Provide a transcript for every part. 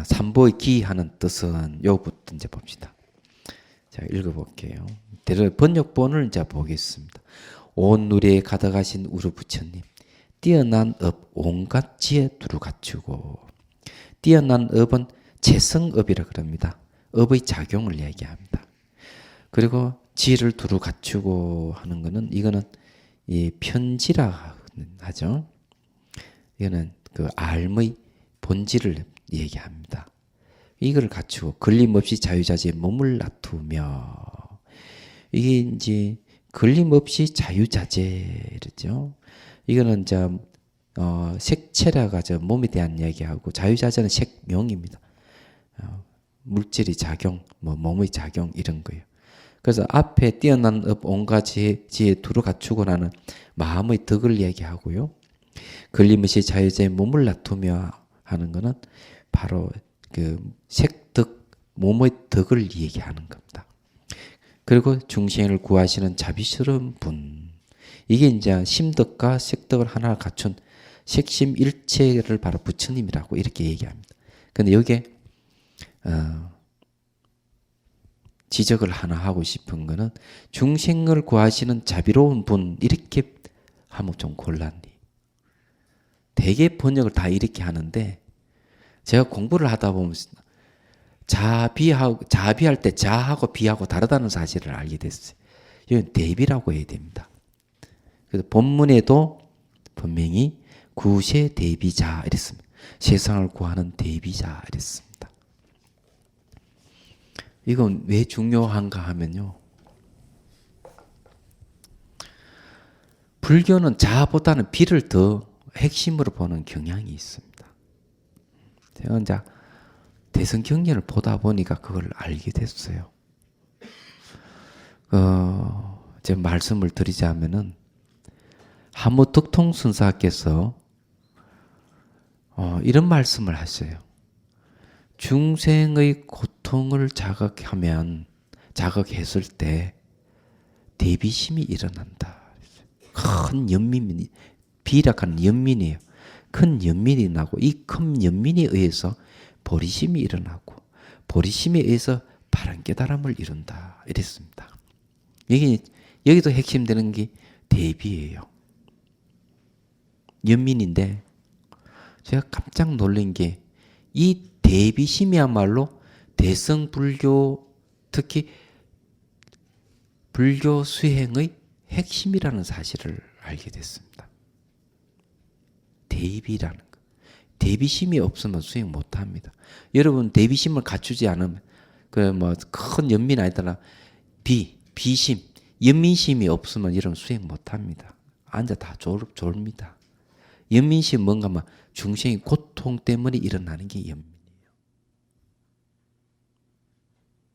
삼보의 기하는 뜻은 요부터 이제 봅시다. 자, 읽어볼게요. 번역본을 이제 보겠습니다. 온 누리에 가득하신 우리 부처님, 뛰어난 업 온갖 지혜 두루 갖추고. 뛰어난 업은 재성업이라 그럽니다. 업의 작용을 얘기합니다. 그리고 지혜를 두루 갖추고 하는 거는 이거는 이 편지라 하죠. 이거는 그 알의 본질을 얘기합니다. 이걸 갖추고 걸림없이 자유자재에 몸을 놔두며, 이게 이제 걸림없이 자유자재죠. 이거는 이제 색채라가 저 몸에 대한 이야기하고, 자유자재는 색명입니다. 물질의 작용, 몸의 작용 이런 거예요. 그래서 앞에 뛰어난 업 온갖 지혜 두루 갖추고 나는 마음의 덕을 얘기하고요. 걸림없이 자유자재에 몸을 놔두며 하는 거는 바로 그 색덕, 몸의 덕을 얘기하는 겁니다. 그리고 중생을 구하시는 자비스러운 분, 이게 이제 심덕과 색덕을 하나 갖춘 색심일체를 바로 부처님이라고 이렇게 얘기합니다. 근데 여기에 지적을 하나 하고 싶은 거는 중생을 구하시는 자비로운 분, 이렇게 하면 좀 곤란해. 대개 번역을 다 이렇게 하는데, 제가 공부를 하다 보면 자비할 때 자하고 비하고 다르다는 사실을 알게 됐어요. 이건 대비라고 해야 됩니다. 그래서 본문에도 분명히 구세 대비자 이랬습니다. 세상을 구하는 대비자 이랬습니다. 이건 왜 중요한가 하면요, 불교는 자보다는 비를 더 핵심으로 보는 경향이 있습니다. 제가 이제 대성경전을 보다 보니까 그걸 알게 됐어요. 제 말씀을 드리자면은 한무 덕통선사께서 이런 말씀을 하셔요. 중생의 고통을 자극했을 때 대비심이 일어난다. 큰 연민이, 비락한 연민이에요. 큰 연민이 나고, 이 큰 연민에 의해서 보리심이 일어나고, 보리심에 의해서 바른 깨달음을 이룬다. 이랬습니다. 여기도 핵심되는 게 대비예요. 연민인데, 제가 깜짝 놀란 게, 이 대비심이야말로 대성불교, 특히 불교 수행의 핵심이라는 사실을 알게 됐습니다. 대비라는 거. 대비심이 없으면 수행 못합니다. 여러분, 대비심을 갖추지 않으면, 큰 연민 아니더라, 비심, 연민심이 없으면 여러분 수행 못합니다. 앉아 다 졸립니다. 연민심 뭔가 하면 중생의 고통 때문에 일어나는 게 연민이에요.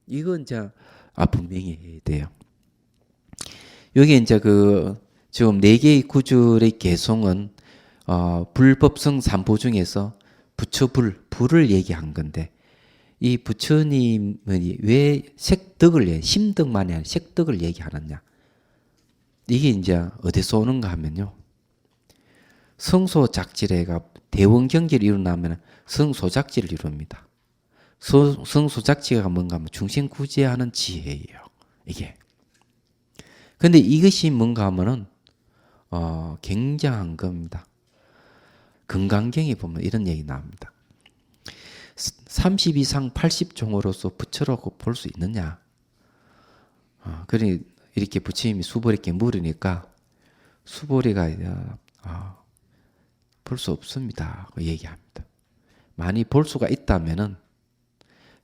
이건 이제 분명히 해야 돼요. 여기 이제 지금 4개의 구절의 개송은 불법성 3보 중에서 불을 얘기한 건데, 이 부처님은 왜 색덕을 심덕만이 아니라 색덕을 얘기하느냐? 이게 이제 어디서 오는가 하면요, 성소작질애가 대원경계를 이루려면 성소작질을 이룹니다. 성소작지가 뭔가 하면 중생 구제하는 지혜예요. 이게. 근데 이것이 뭔가 하면은 굉장한 겁니다. 금강경에 보면 이런 얘기 나옵니다. 30 이상 80종으로서 부처라고 볼 수 있느냐? 그러니 이렇게 부처님이 수보리께 물으니까 수보리가 볼 수 없습니다. 얘기합니다. 만약 볼 수가 있다면은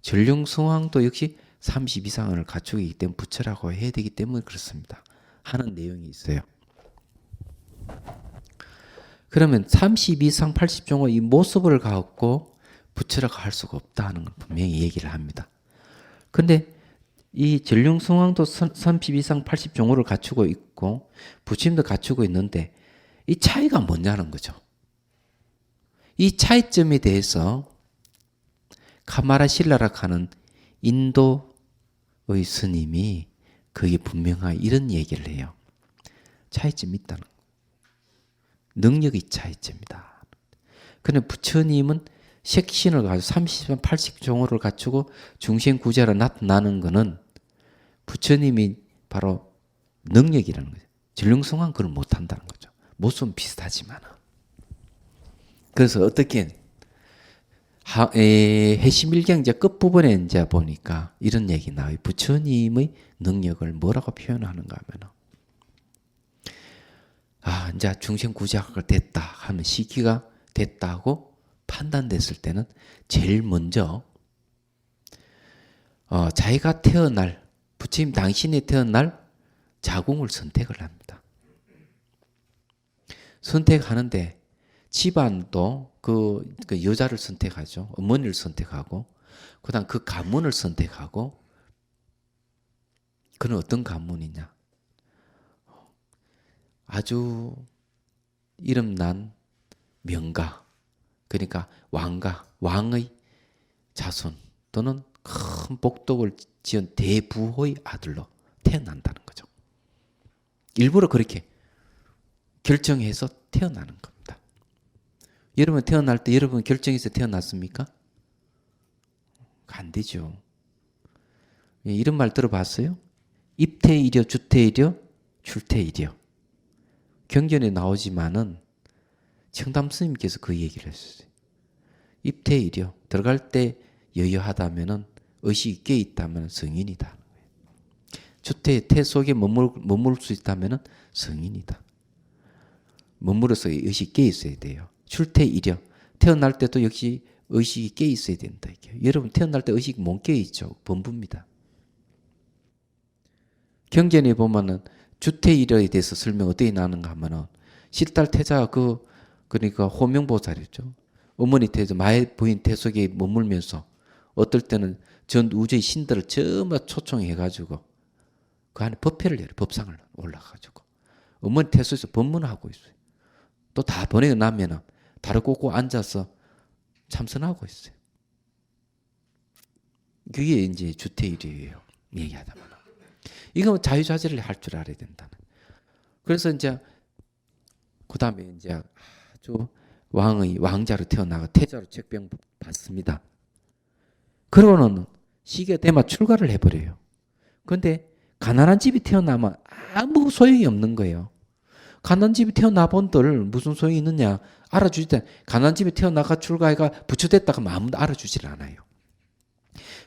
전륜성왕도 역시 30 이상을 갖추기 때문에 부처라고 해야 되기 때문에 그렇습니다. 하는 내용이 있어요. 그러면 30 이상 80종의 이 모습을 갖고 부처라고 할 수가 없다는 걸 분명히 얘기를 합니다. 근데 이 전륜성왕도 30 이상 80종호를 갖추고 있고 부처님도 갖추고 있는데 이 차이가 뭐냐는 거죠. 이 차이점에 대해서 카마라 실라락 하는 인도의 스님이 그게 분명하게 이런 얘기를 해요. 차이점이 있다는 거. 능력의 차이점이다. 그런데 부처님은 색신을 가지고 30, 80종호를 갖추고 중생구제로 나타나는 것은 부처님이 바로 능력이라는 거죠. 전륜성왕 그걸 못한다는 거죠. 모습은 비슷하지만. 그래서 어떻게 해심일경 이제 끝부분에 이제 보니까 이런 얘기 나와요. 부처님의 능력을 뭐라고 표현하는가 하면 이제 중생구제가 됐다 하면 시기가 됐다고 판단됐을 때는 제일 먼저 자기가 태어날 부처님 당신이 태어날 자궁을 선택을 합니다. 선택하는데 집안도 그 여자를 선택하죠. 어머니를 선택하고 그다음 그 가문을 선택하고 그는 어떤 가문이냐? 아주 이름난 명가 그러니까 왕의 자손 또는 큰 복덕을 지은 대부호의 아들로 태어난다는 거죠. 일부러 그렇게 결정해서 태어나는 겁니다. 여러분 태어날 때 여러분 결정해서 태어났습니까? 안 되죠. 이런 말 들어봤어요? 입태이려 주태이려 출태이려. 경전에 나오지만은 청담 스님께서 그 얘기를 했어요. 입태이려 들어갈 때 여유하다면은 의식이 깨 있다면 성인이다. 주태 태 속에 머물 수 있다면은 성인이다. 머물러서 의식이 깨 있어야 돼요. 출태이려 태어날 때도 역시 의식이 깨 있어야 된다. 여러분 태어날 때 의식이 못 깨 있죠. 범부입니다. 경전에 보면은 주태이려에 대해서 설명 어떻게 나는가 하면은 실달 태자가 그러니까 호명보살이죠. 어머니 태자 마의 부인 태 속에 머물면서 어떨 때는 전 우주의 신들을 전부 초청해가지고 그 안에 법회를 내려 법상을 올라가지고 어머니 태 속에서 법문하고 있어요. 또 다 보내고 나면은 다리 꽂고 앉아서 참선하고 있어요. 그게 이제 주태일이에요. 얘기하다만. 이거 자유자재를 할 줄 알아야 된다는. 그래서 이제 그 다음에 이제 아주 왕자로 태어나가 태자로 책병 받습니다. 그러고는 시기가 되면 출가를 해버려요. 그런데 가난한 집이 태어나면 아무 소용이 없는 거예요. 가난한 집이 태어나 본들 무슨 소용이 있느냐 알아주지 때 가난한 집에 태어나가 출가해가 부처됐다가 아무도 알아주질 않아요.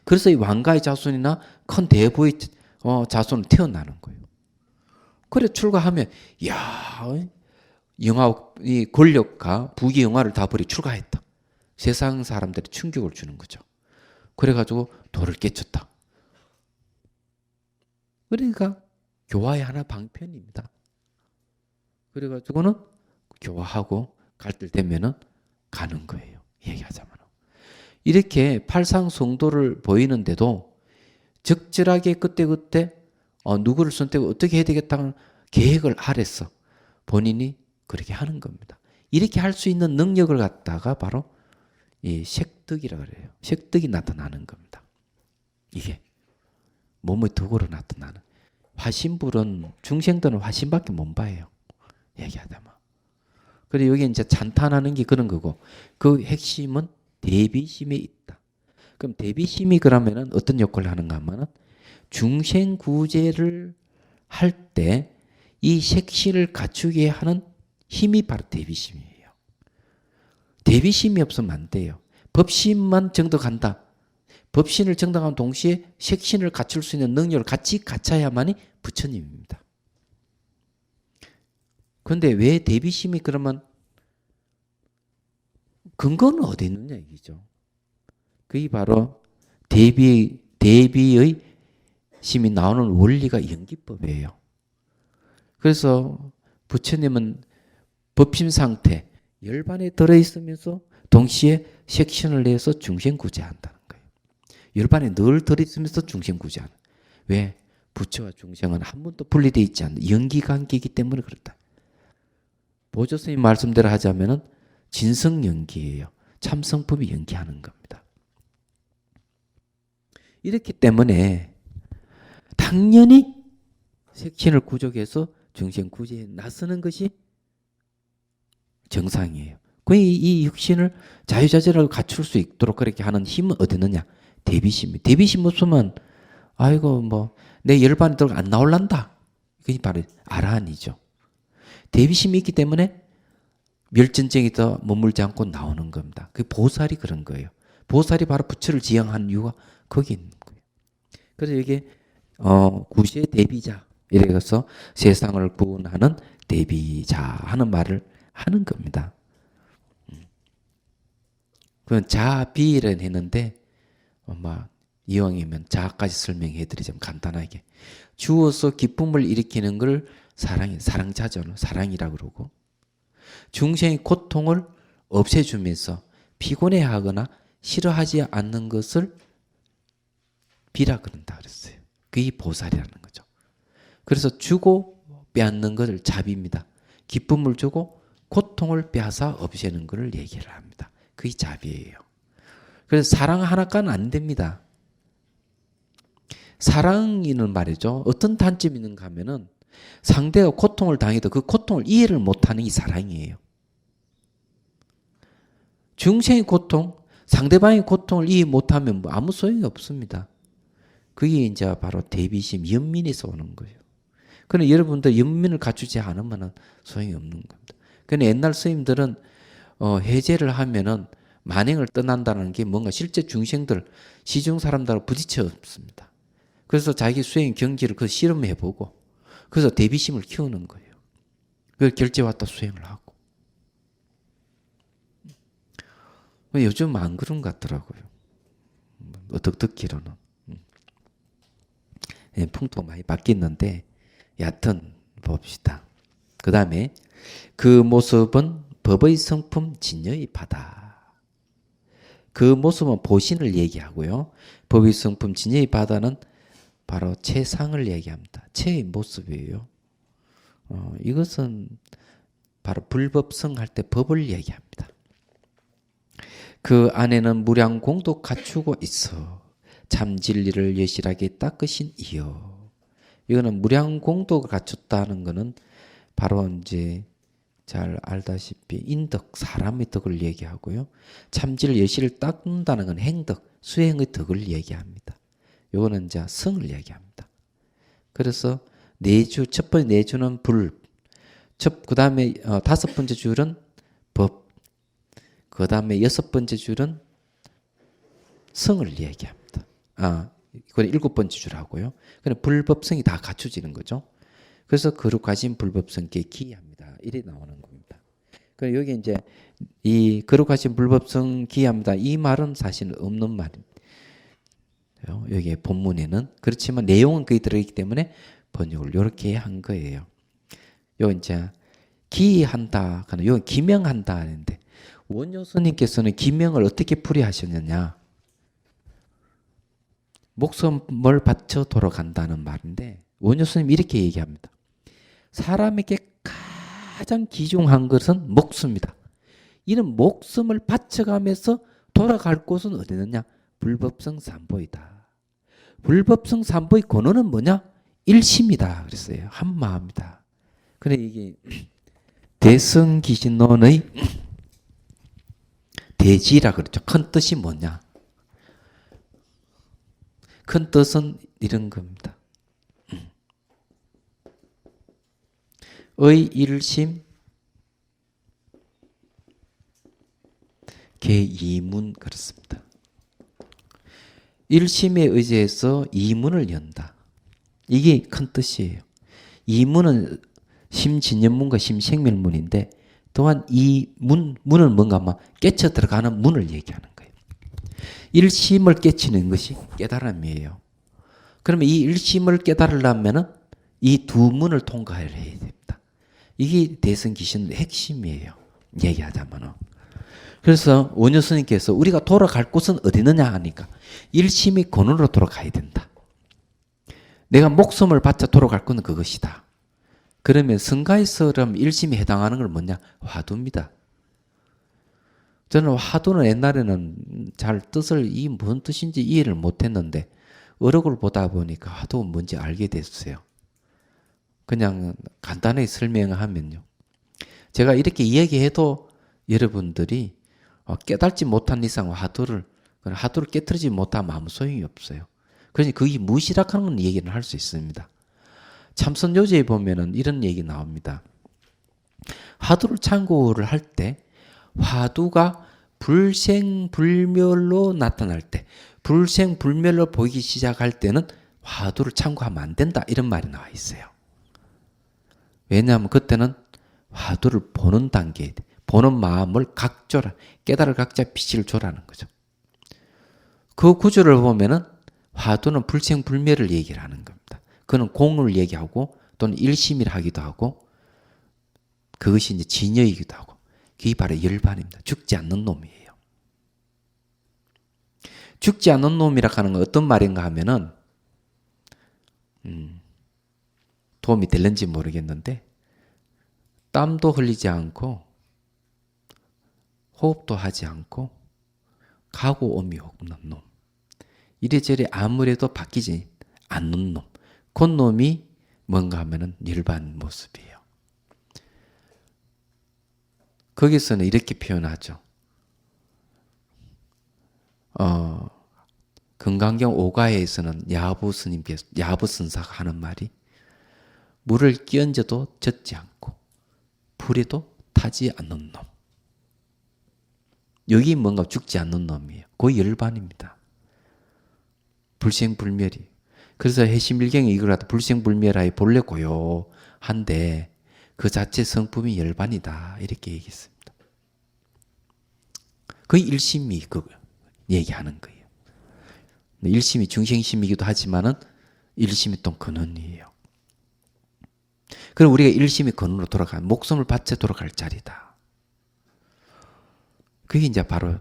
그래서 이 왕가의 자손이나 큰 대부의 자손은 태어나는 거예요. 그래 출가하면 이 권력과 부귀 영화를 다 버리고 출가했다. 세상 사람들이 충격을 주는 거죠. 그래가지고 도를 깨쳤다. 그러니까 교화의 하나 방편입니다. 그래가지고는 교화하고 갈 때 되면은 가는 거예요. 얘기하자면. 이렇게 팔상성도를 보이는데도 적절하게 그때그때 누구를 선택하고 어떻게 해야 되겠다는 계획을 아래서 본인이 그렇게 하는 겁니다. 이렇게 할 수 있는 능력을 갖다가 바로 이 색득이라고 그래요. 색득이 나타나는 겁니다. 이게 몸의 덕으로 나타나는. 화신불은 중생들은 화신밖에 못 봐요. 얘기하다만. 그리고 여기 이제 찬탄하는 게 그런 거고 그 핵심은 대비심에 있다. 그럼 대비심이 그러면은 어떤 역할을 하는가 하면은 중생구제를 할 때 이 색신을 갖추게 하는 힘이 바로 대비심이에요. 대비심이 없으면 안 돼요. 법심만 정덕한다. 법신을 정덕한 동시에 색신을 갖출 수 있는 능력을 같이 갖춰야만이 부처님입니다. 그런데 왜 대비심이 그러면 근거는 어디 있느냐 얘기죠. 그게 바로 대비의 심이 나오는 원리가 연기법이에요. 그래서 부처님은 법심 상태, 열반에 들어있으면서 동시에 색신을 내서 중생구제한다는 거예요. 열반에 늘 들어있으면서 중생구제하는. 왜? 부처와 중생은 한 번도 분리되어 있지 않는 연기관계이기 때문에 그렇다. 보조스님 말씀대로 하자면은 진성연기예요. 참성법이 연기하는 겁니다. 이렇기 때문에 당연히 색신을 구족해서 중생구제에 나서는 것이 정상이에요. 이 육신을 자유자재로 갖출 수 있도록 그렇게 하는 힘은 어디 있느냐? 대비심이. 대비심 없으면 아이고 뭐 내 열반이 들어가 안 나올란다. 그게 바로 아라한이죠. 대비심이 있기 때문에 멸전쟁이 더 머물지 않고 나오는 겁니다. 그 보살이 그런 거예요. 보살이 바로 부처를 지향하는 이유가 거기 있는 거예요. 그래서 이게 구시의 대비자 이래서 세상을 구원하는 대비자 하는 말을 하는 겁니다. 그건 자비를 했는데 이왕이면 자까지 설명해 드리자면 간단하게 주어서 기쁨을 일으키는 걸 사랑자죠. 사랑이라고 그러고 중생의 고통을 없애주면서 피곤해하거나 싫어하지 않는 것을 비라 그런다 그랬어요. 그게 보살이라는 거죠. 그래서 주고 빼앗는 것을 자비입니다. 기쁨을 주고 고통을 빼앗아 없애는 것을 얘기를 합니다. 그게 자비예요. 그래서 사랑 하나까지는 안 됩니다. 사랑이는 말이죠. 어떤 단점이 있는가 하면은 상대가 고통을 당해도 그 고통을 이해를 못하는 게 사랑이에요. 중생의 고통, 상대방의 고통을 이해 못하면 아무 소용이 없습니다. 그게 이제 바로 대비심, 연민에서 오는 거예요. 그런데 여러분들 연민을 갖추지 않으면 소용이 없는 겁니다. 그런데 옛날 스님들은 해제를 하면은 만행을 떠난다는 게 뭔가 실제 중생들, 시중 사람들하고 부딪혀 없습니다. 그래서 자기 수행 경지를 그 실험해보고 그래서 대비심을 키우는 거예요. 그걸 결제 왔다 수행을 하고. 요즘 안 그런 것 같더라고요. 어떻게 듣기로는. 풍토가 많이 바뀌었는데 여하튼 봅시다. 그 다음에 그 모습은 법의 성품 진여의 바다. 그 모습은 보신을 얘기하고요. 법의 성품 진여의 바다는 바로 체상을 얘기합니다. 체의 모습이에요. 이것은 바로 불법성 할 때 법을 얘기합니다. 그 안에는 무량공도 갖추고 있어 참 진리를 여실하게 닦으신 이여. 이거는 무량공도가 갖췄다는 것은 바로 이제 잘 알다시피 인덕, 사람의 덕을 얘기하고요. 참질 여실을 닦는다는 건 행덕, 수행의 덕을 얘기합니다. 요거는 이제 성을 얘기합니다. 그래서 내주, 첫 번째 내주는 불, 그 다음에 다섯 번째 줄은 법, 그 다음에 여섯 번째 줄은 성을 얘기합니다. 이건 일곱 번째 줄하고요. 그냥 불법성이 다 갖춰지는 거죠. 그래서 거룩하신 불법성께 기합니다. 이래 나오는 겁니다. 그럼 여기 이제 이 거룩하신 불법성 기합니다. 이 말은 사실 없는 말입니다. 여기 본문에는 그렇지만 내용은 거기 들어있기 때문에 번역을 이렇게 한 거예요. 요 이제 기한다, 요 기명한다 하는데 원효 스님께서는 기명을 어떻게 풀이하셨느냐? 목숨을 바쳐 돌아간다는 말인데 원효 스님 이렇게 얘기합니다. 사람에게 가장 귀중한 것은 목숨이다. 이는 목숨을 바쳐가면서 돌아갈 곳은 어디느냐? 불법성 삼보이다. 불법성 삼보의 근원은 뭐냐? 일심이다. 그랬어요. 한 마음이다. 그래 이게 대승기신론의 대지라 그랬죠. 큰 뜻이 뭐냐? 큰 뜻은 이런 겁니다. 의 일심 개이문 그렇습니다. 일심에 의지해서 이문을 연다. 이게 큰 뜻이에요. 이문은 심진연문과 심생멸문인데 또한 이 문은 뭔가 막 깨쳐 들어가는 문을 얘기하는 거예요. 일심을 깨치는 것이 깨달음이에요. 그러면 이 일심을 깨달으려면 이 두 문을 통과해야 됩니다. 이게 대승기신의 핵심이에요. 얘기하자면. 그래서 원효 스님께서 우리가 돌아갈 곳은 어디느냐 하니까 일심이 근원으로 돌아가야 된다. 내가 목숨을 바쳐 돌아갈 건 그것이다. 그러면 성가에서럼 일심에 해당하는 건 뭐냐? 화두입니다. 저는 화두는 옛날에는 잘 뜻을 이 무슨 뜻인지 이해를 못했는데 어록을 보다 보니까 화두가 뭔지 알게 됐어요. 그냥 간단하게 설명하면요. 제가 이렇게 이야기해도 여러분들이 깨닫지 못한 이상 화두를 깨뜨리지 못하면 아무 소용이 없어요. 그러니 그게 무엇이라고 하는 얘기를 할 수 있습니다. 참선요제에 보면은 이런 얘기 나옵니다. 화두를 참고를 할 때 화두가 불생불멸로 나타날 때, 불생불멸로 보이기 시작할 때는 화두를 참고하면 안 된다, 이런 말이 나와 있어요. 왜냐하면 그때는 화두를 보는 단계에 보는 마음을 각조라, 깨달을 각자 빛을 조라는 거죠. 그 구조를 보면은 화두는 불생불멸을 얘기를 하는 겁니다. 그는 공을 얘기하고 또는 일심이라 하기도 하고, 그것이 이제 진여이기도 하고, 그게 바로 열반입니다. 죽지 않는 놈이에요. 죽지 않는 놈이라 하는 건 어떤 말인가 하면은 도움이 될는지 모르겠는데, 땀도 흘리지 않고 호흡도 하지 않고 가고 오미 없는 놈, 이래저래 아무래도 바뀌지 않는 놈, 그 놈이 뭔가 하면은 열반 모습이에요. 거기서는 이렇게 표현하죠. 금강경 5가에서는 야부 스님께서, 야부 선사가 하는 말이 물을 끼얹어도 젖지 않고 불에도 타지 않는 놈. 여기 뭔가 죽지 않는 놈이에요. 그 열반입니다. 불생불멸이. 그래서 해심일경에 이걸 갖다 불생불멸하여 본래 고요한데 그 자체 성품이 열반이다, 이렇게 얘기했습니다. 그 일심이 그 얘기하는 거예요. 일심이 중생심이기도 하지만은 일심이 또 근원이에요. 그럼 우리가 일심이 근원으로 돌아가면 목숨을 바쳐 돌아갈 자리다. 그게 이제 바로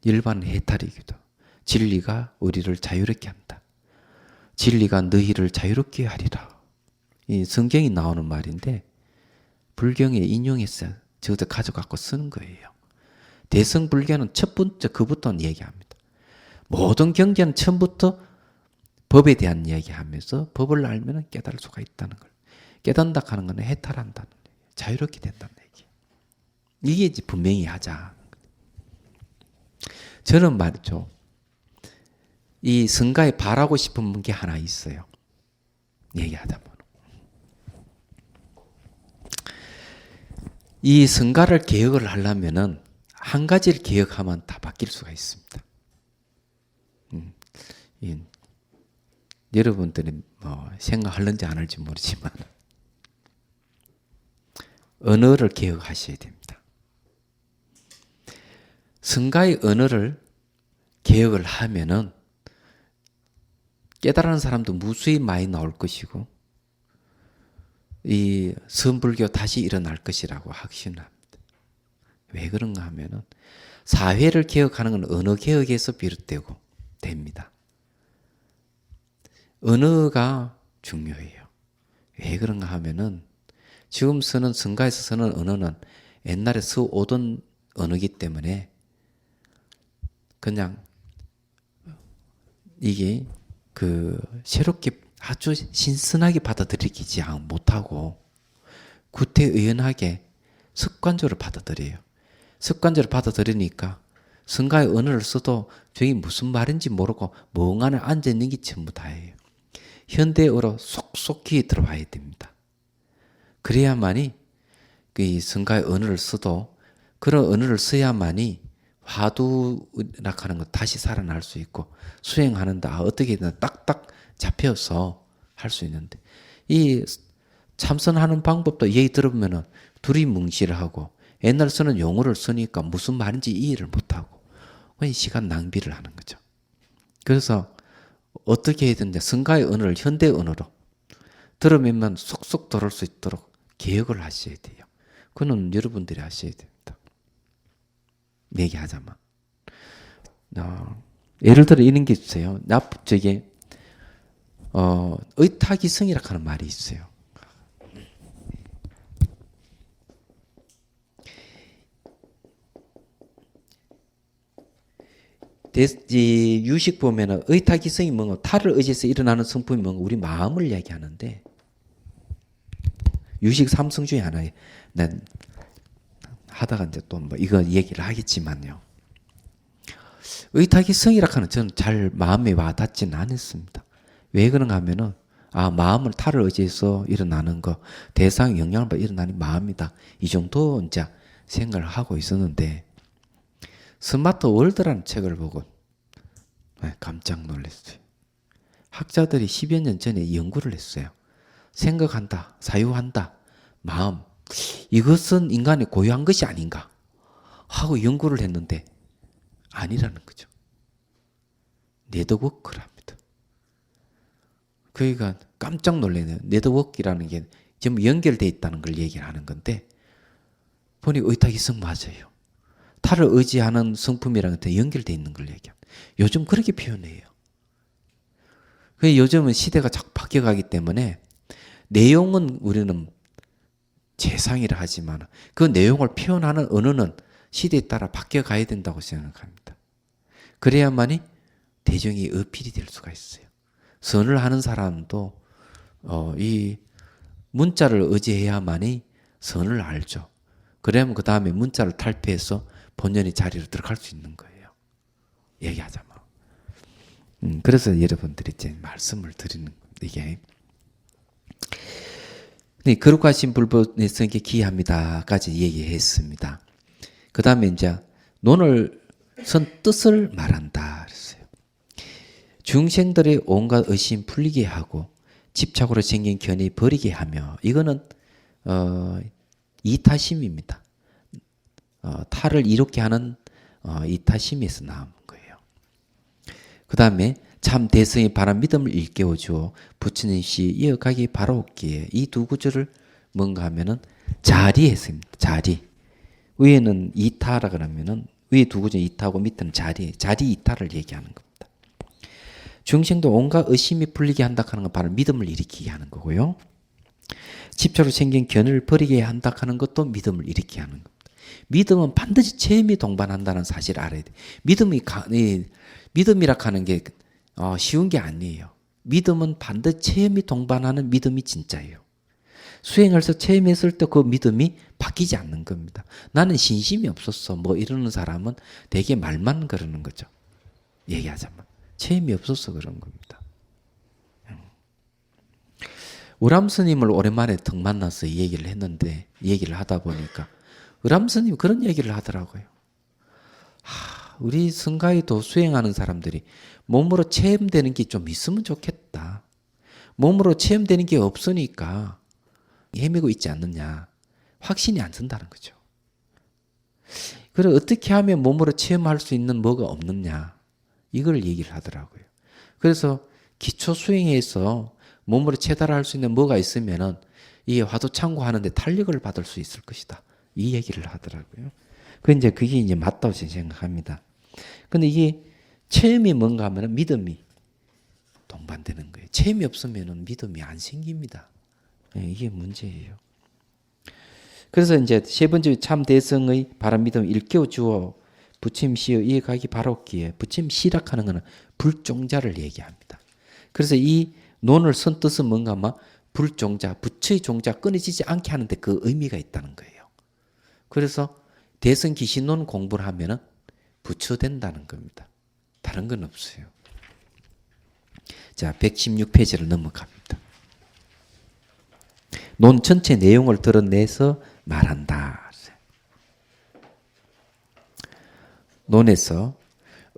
일반 해탈이기도. 진리가 우리를 자유롭게 한다. 진리가 너희를 자유롭게 하리라. 이 성경이 나오는 말인데 불경에 인용해서 저것도 가져갖고 쓰는 거예요. 대성불교는 첫 번째 그부터 얘기합니다. 모든 경계는 처음부터 법에 대한 이야기하면서 법을 알면 깨달을 수가 있다는 걸. 깨닫는다 하는 것은 해탈한다는 얘기, 자유롭게 된다는 얘기. 이게 이제 분명히 하자. 저는 말이죠, 이 성가에 바라고 싶은 게 하나 있어요. 얘기하다 보면 이 성가를 개혁을 하려면은 한 가지를 개혁하면 다 바뀔 수가 있습니다. 여러분들이 생각하는지 안 할지 모르지만 언어를 개혁하셔야 됩니다. 성가의 언어를 개혁을 하면은 깨달은 사람도 무수히 많이 나올 것이고 이 선불교 다시 일어날 것이라고 확신합니다. 왜 그런가 하면은 사회를 개혁하는 건 언어 개혁에서 비롯되고 됩니다. 언어가 중요해요. 왜 그런가 하면은 지금 쓰는 성가에서 쓰는 언어는 옛날에 써오던 언어이기 때문에 그냥 이게 새롭게 아주 신선하게 받아들이지 못하고 구태의연하게 습관적으로 받아들여요. 습관적으로 받아들이니까 성가의 언어를 써도 저게 무슨 말인지 모르고 멍하니 앉아있는 게 전부 다예요. 현대어로 속속히 들어와야 됩니다. 그래야만이 이 성가의 언어를 써도 그런 언어를 써야만이 화두라 하는 것 다시 살아날 수 있고 수행하는데 어떻게든 딱딱 잡혀서 할 수 있는데 이 참선하는 방법도 얘기 들으면은 둘이 뭉실하고 옛날 쓰는 용어를 쓰니까 무슨 말인지 이해를 못하고 그냥 시간 낭비를 하는 거죠. 그래서 어떻게 해야 되는데 성가의 언어를 현대 언어로 들으면 쏙쏙 들을 수 있도록 개혁을 하셔야 돼요. 그건 여러분들이 하셔야 됩니다. 얘기하자면 예를 들어 이런 게 있어요. 저게 의타기성이라고 하는 말이 있어요. 유식 보면은 의타기성이 뭔가 타를 의지해서 일어나는 성품이 뭔가 우리 마음을 이야기하는데 유식 삼성 중에 하나에 난 하다가 이제 또 뭐 이거 얘기를 하겠지만요. 의탁이 성이라 하는 저는 잘 마음에 와닿지는 않았습니다. 왜 그런가 하면은 마음을 타를 의지해서 일어나는 거, 대상 영향을 받아 일어나는 마음이다. 이 정도 이제 생각을 하고 있었는데 스마트 월드라는 책을 보고 깜짝 놀랐어요. 학자들이 10여 년 전에 연구를 했어요. 생각한다, 사유한다, 마음. 이것은 인간의 고유한 것이 아닌가 하고 연구를 했는데 아니라는 거죠. 네트워크랍니다. 그러니까 깜짝 놀라네요. 네트워크라는 게 지금 연결되어 있다는 걸 얘기를 하는 건데 보니 의탁이성 맞아요. 타를 의지하는 성품이라는 것에 연결되어 있는 걸 얘기합니다. 요즘 그렇게 표현해요. 요즘은 시대가 자꾸 바뀌어가기 때문에 내용은 우리는 재상이라 하지만 그 내용을 표현하는 언어는 시대에 따라 바뀌어가야 된다고 생각합니다. 그래야만이 대중이 어필이 될 수가 있어요. 선을 하는 사람도 이 문자를 의지해야만이 선을 알죠. 그러면 그 다음에 문자를 탈피해서 본연의 자리로 들어갈 수 있는 거예요. 얘기하자면. 그래서 여러분들이 이제 말씀을 드리는 이게 거룩하신 불법의 성에 기합니다까지 얘기했습니다. 그 다음에 이제 논을 선 뜻을 말한다 그랬어요. 중생들의 온갖 의심 풀리게 하고 집착으로 생긴 견해 버리게 하며 이거는 이타심입니다. 타를 이롭게 하는 이타심에서 나온 거예요. 그 다음에 참 대성의 바람 믿음을 일깨워 주어 부처님 시 이어가기 바라옵기에 이 두 구절을 뭔가 하면은 자리했습니다. 자리. 위에는 이타라 그러면은 위에 두 구절 이타고 밑에는 자리 이타를 얘기하는 겁니다. 중생도 온갖 의심이 풀리게 한다 하는 건 바로 믿음을 일으키게 하는 거고요. 집착으로 생긴 견을 버리게 한다 하는 것도 믿음을 일으키게 하는 겁니다. 믿음은 반드시 체험이 동반한다는 사실을 알아야 돼. 믿음이라 하는 게 쉬운 게 아니에요. 믿음은 반드시 체험이 동반하는 믿음이 진짜예요. 수행해서 체험했을 때 그 믿음이 바뀌지 않는 겁니다. 나는 신심이 없었어. 뭐 이러는 사람은 되게 말만 그러는 거죠. 얘기하자면. 체험이 없어서 그런 겁니다. 우람 스님을 오랜만에 턱 만나서 얘기를 했는데 얘기를 하다 보니까 우람 스님이 그런 얘기를 하더라고요. 우리 성가에도 수행하는 사람들이 몸으로 체험되는 게 좀 있으면 좋겠다. 몸으로 체험되는 게 없으니까 헤매고 있지 않느냐. 확신이 안 든다는 거죠. 그래 어떻게 하면 몸으로 체험할 수 있는 뭐가 없느냐. 이걸 얘기를 하더라고요. 그래서 기초 수행에서 몸으로 체달할 수 있는 뭐가 있으면은 이 화두 참고하는데 탄력을 받을 수 있을 것이다. 이 얘기를 하더라고요. 그게 이제 맞다고 생각합니다. 근데 이게 체험이 뭔가 하면 믿음이 동반되는 거예요. 체험이 없으면 믿음이 안 생깁니다. 이게 문제예요. 그래서 이제 세 번째 참 대성의 바람 믿음을 일깨워 주어 부침시의 이해가기 바라옵기에 부침시락하는 것은 불종자를 얘기합니다. 그래서 이 논을 선 뜻은 뭔가 막 불종자, 부처의 종자 끊어지지 않게 하는데 그 의미가 있다는 거예요. 그래서 대성 기신론 공부를 하면은 부처된다는 겁니다. 다른 건 없어요. 자, 116페이지를 넘어갑니다. 논 전체 내용을 드러내서 말한다. 논에서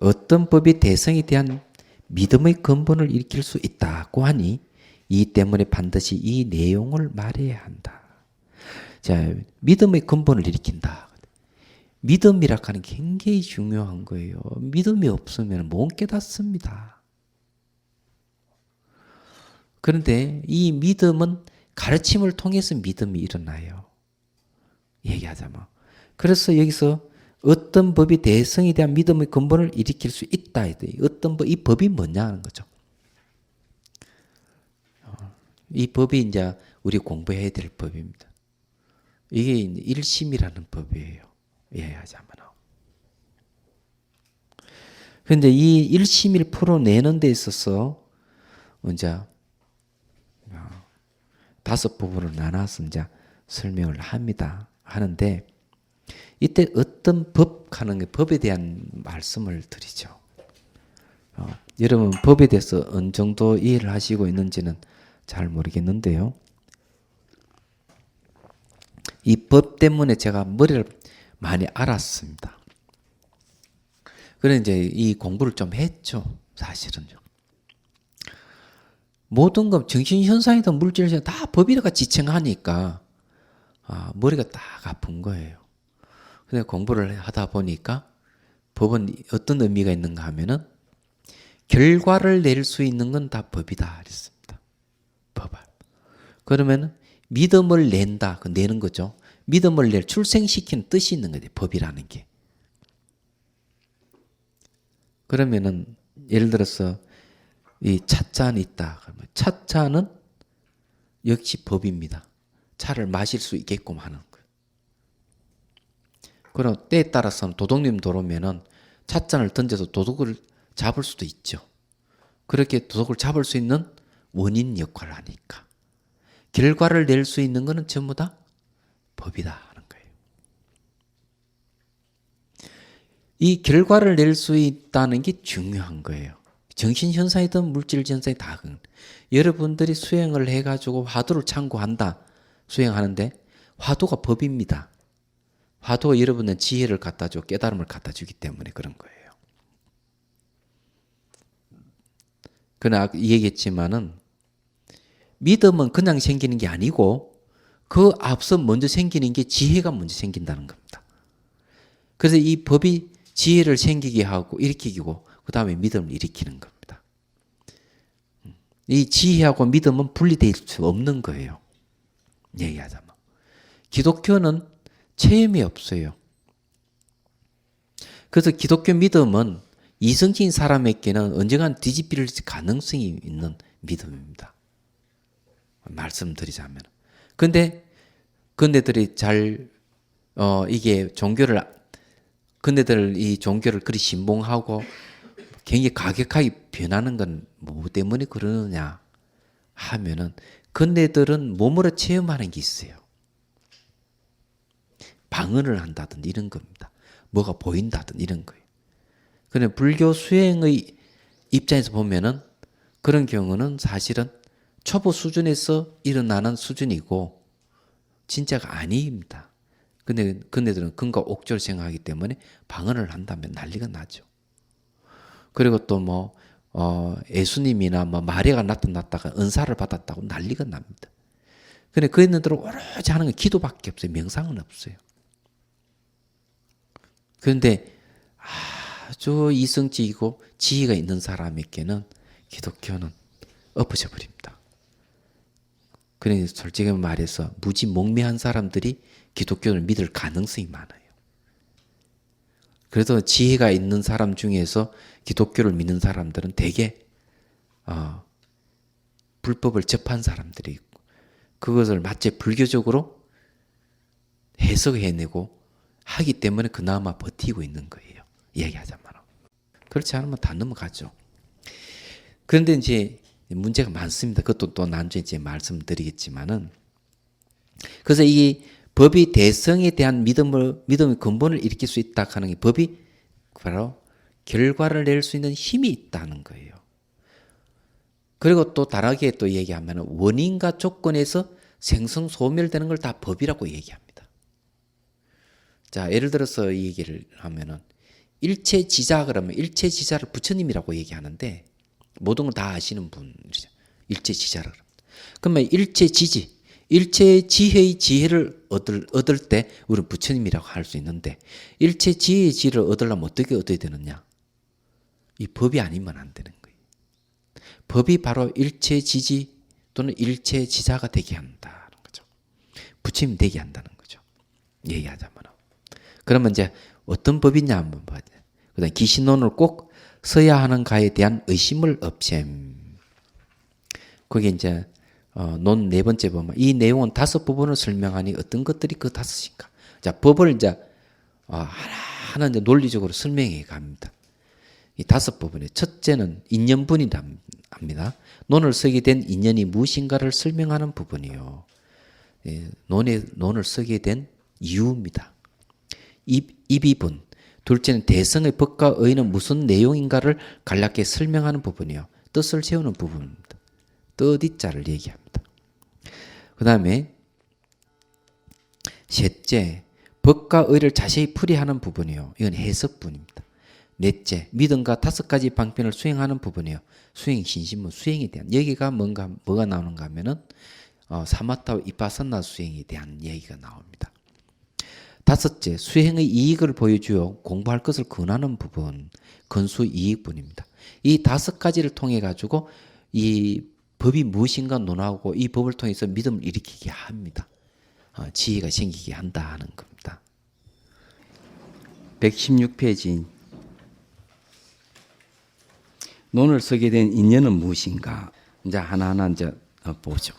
어떤 법이 대성에 대한 믿음의 근본을 일으킬 수 있다고 하니 이 때문에 반드시 이 내용을 말해야 한다. 자, 믿음의 근본을 일으킨다. 믿음이라 하는 게 굉장히 중요한 거예요. 믿음이 없으면 못 깨닫습니다. 그런데 이 믿음은 가르침을 통해서 믿음이 일어나요. 얘기하자면. 그래서 여기서 어떤 법이 대성에 대한 믿음의 근본을 일으킬 수 있다. 어떤 법, 이 법이 뭐냐 하는 거죠. 이 법이 이제 우리 공부해야 될 법입니다. 이게 일심이라는 법이에요. 얘기하자면. 그런데 이 일심을 풀어내는 데 있어서 이제 5 부분을 나눠서 이제 설명을 합니다. 하는데 이때 어떤 법하는 게 법에 대한 말씀을 드리죠. 여러분 법에 대해서 어느 정도 이해를 하시고 있는지는 잘 모르겠는데요. 이 법 때문에 제가 머리를 많이 알았습니다. 그래서 이제 이 공부를 좀 했죠. 사실은요. 모든 것 정신현상이든 물질이든 다 법이라고 지칭하니까 머리가 딱 아픈 거예요. 그래서 공부를 하다 보니까 법은 어떤 의미가 있는가 하면은 결과를 낼 수 있는 건 다 법이다 그랬습니다. 법을. 그러면 믿음을 낸다. 그 내는 거죠. 믿음을 출생시키는 뜻이 있는 거예요. 법이라는 게. 그러면은 예를 들어서 이 찻잔이 있다. 그러면 찻잔은 역시 법입니다. 차를 마실 수 있게끔 하는 거예요. 그럼 때에 따라서는 도둑님 들어오면은 찻잔을 던져서 도둑을 잡을 수도 있죠. 그렇게 도둑을 잡을 수 있는 원인 역할을 하니까. 결과를 낼 수 있는 것은 전부 다 법이다 하는 거예요. 이 결과를 낼 수 있다는 게 중요한 거예요. 정신현상이든 물질현상이 다. 여러분들이 수행을 해가지고 화두를 참고한다. 수행하는데 화두가 법입니다. 화두가 여러분의 지혜를 갖다 줘, 깨달음을 갖다 주기 때문에 그런 거예요. 그러나 얘기했지만은 믿음은 그냥 생기는 게 아니고 그 앞서 먼저 생기는 게 지혜가 먼저 생긴다는 겁니다. 그래서 이 법이 지혜를 생기게 하고 일으키고 그 다음에 믿음을 일으키는 겁니다. 이 지혜하고 믿음은 분리될 수 없는 거예요. 얘기하자면. 기독교는 체험이 없어요. 그래서 기독교 믿음은 이성적인 사람에게는 언젠가 뒤집힐 가능성이 있는 믿음입니다. 말씀드리자면. 근데들이 이게 근데들 이 종교를 그리 신봉하고 굉장히 가격하게 변하는 건 뭐 때문에 그러느냐 하면은 근데들은 몸으로 체험하는 게 있어요. 방언을 한다든 이런 겁니다. 뭐가 보인다든 이런 거예요. 그런데 불교 수행의 입장에서 보면은 그런 경우는 사실은 초보 수준에서 일어나는 수준이고 진짜가 아닙니다. 근데 그네들은 근과 옥조를 생각하기 때문에 방언을 한다면 난리가 나죠. 그리고 또 예수님이나 마리아가 나타났다가 은사를 받았다고 난리가 납니다. 근데 그네들은 오로지 하는 건 기도밖에 없어요. 명상은 없어요. 그런데 아주 이성적이고 지혜가 있는 사람에게는 기독교는 엎어져 버립니다. 그러니 솔직히 말해서 무지몽매한 사람들이 기독교를 믿을 가능성이 많아요. 그래서 지혜가 있는 사람 중에서 기독교를 믿는 사람들은 대개 불법을 접한 사람들이 있고 그것을 마치 불교적으로 해석해내고 하기 때문에 그나마 버티고 있는 거예요. 얘기하자면. 그렇지 않으면 다 넘어가죠. 그런데 이제 문제가 많습니다. 그것도 또 나중에 이제 말씀드리겠지만은 그래서 이 법이 대성에 대한 믿음의 근본을 일으킬 수 있다 하는 게 법이 바로 결과를 낼 수 있는 힘이 있다는 거예요. 그리고 또 다르게 또 얘기하면 원인과 조건에서 생성 소멸되는 걸 다 법이라고 얘기합니다. 자, 예를 들어서 이 얘기를 하면은 일체지자 그러면 일체지자를 부처님이라고 얘기하는데 모든 걸 다 아시는 분이죠. 일체지자를. 그러면 일체지지, 일체지혜의 지혜를 얻을 때 우리는 부처님이라고 할 수 있는데 일체지혜의 지혜를 얻으려면 어떻게 얻어야 되느냐? 이 법이 아니면 안 되는 거예요. 법이 바로 일체지지 또는 일체지자가 되게 한다는 거죠. 부처님 되게 한다는 거죠. 얘기하자면. 그러면 이제 어떤 법이냐 한번 봐야 돼요. 그다음 기신론을 꼭 써야 하는가에 대한 의심을 없앰. 그게 이제 논 네 번째 보면 이 내용은 5부분을 설명하니 어떤 것들이 그 5인가. 자, 법을 이제 하나하나 이제 논리적으로 설명해 갑니다. 이 5부분에 첫째는 인연분이라 합니다. 논을 쓰게 된 인연이 무엇인가를 설명하는 부분이요. 논을 쓰게 된 이유입니다. 이비분. 둘째는 대성의 법과 의는 무슨 내용인가를 간략하게 설명하는 부분이요. 뜻을 세우는 부분입니다. 뜻이자를 얘기합니다. 그 다음에 셋째, 법과 의를 자세히 풀이하는 부분이요. 이건 해석분입니다. 넷째, 믿음과 5가지 방편을 수행하는 부분이요. 수행 신심문 수행에 대한 여기가 뭐가 나오는가 하면은 사마타 이파사나 수행에 대한 얘기가 나옵니다. 다섯째, 수행의 이익을 보여주어 공부할 것을 권하는 부분, 건수 이익분입니다. 이 5가지를 통해 가지고 이 법이 무엇인가 논하고 이 법을 통해서 믿음을 일으키게 합니다. 지혜가 생기게 한다 하는 겁니다. 116페이지. 논을 쓰게 된 인연은 무엇인가? 이제 하나하나 이제 보죠.